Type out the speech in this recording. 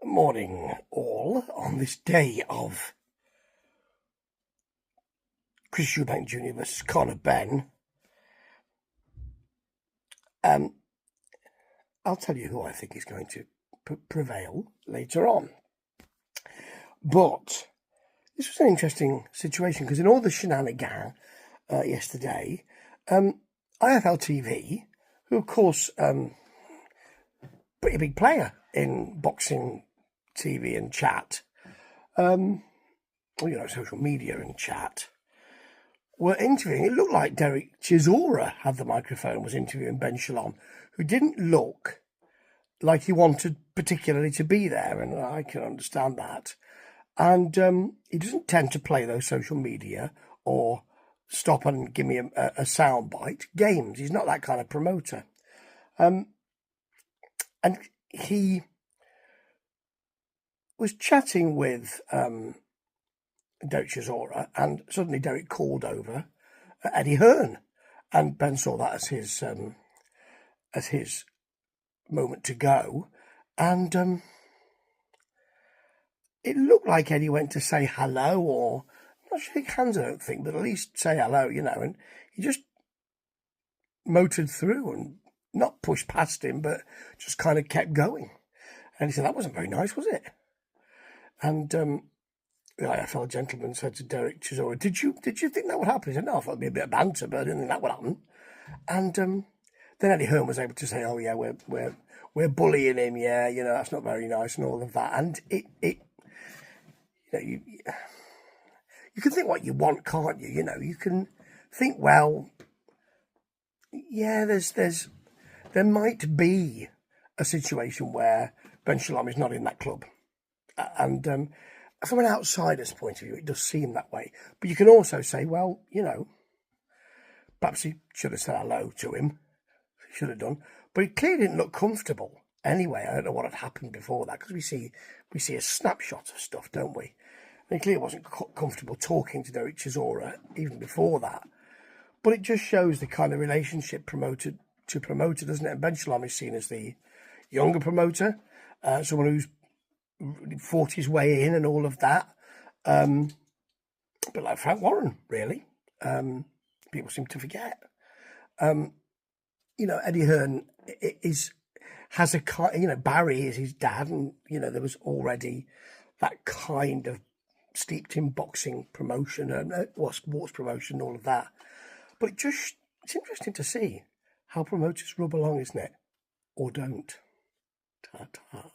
Morning, all, on this day of Chris Eubank Jr. versus Conor Benn. I'll tell you who I think is going to prevail later on. But this was an interesting situation because in all the shenanigans yesterday, IFL TV, who of course pretty big player in boxing TV and chat, social media and chat, were interviewing. It looked like Derek Chisora had the microphone, was interviewing Ben Shalom, who didn't look like he wanted particularly to be there, and I can understand that. And he doesn't tend to play those social media or stop and give me a soundbite games. He's not that kind of promoter. And he was chatting with Derek Chisora, and suddenly Derek called over Eddie Hearn, and Ben saw that as his moment to go, and it looked like Eddie went to say hello, or not shake hands, I don't think, but at least say hello, and he just motored through and not pushed past him, but just kind of kept going. And he said, that wasn't very nice, was it? And the IFL gentleman said to Derek Chisora, did you think that would happen? He said, no, I thought it'd be a bit of banter, but I didn't think that would happen. And then Eddie Hearn was able to say, oh yeah, we're bullying him, yeah, that's not very nice and all of that. And you can think what you want, can't you? You can think, well, yeah, there might be a situation where Ben Shalom is not in that club. And from an outsider's point of view, it does seem that way. But you can also say, well, perhaps he should have said hello to him. He should have done. But he clearly didn't look comfortable anyway. I don't know what had happened before that, because we see a snapshot of stuff, don't we? And he clearly wasn't comfortable talking to Derek Chisora even before that. But it just shows the kind of relationship promoter to promoter, doesn't it? And Ben Shalom is seen as the younger promoter, someone who's fought his way in and all of that. A bit like Frank Warren, really. People seem to forget. Eddie Hearn has a kind, Barry is his dad, and, there was already that kind of steeped in boxing promotion and sports promotion, all of that. But it's interesting to see how promoters rub along, isn't it? Or don't. Ta-ta.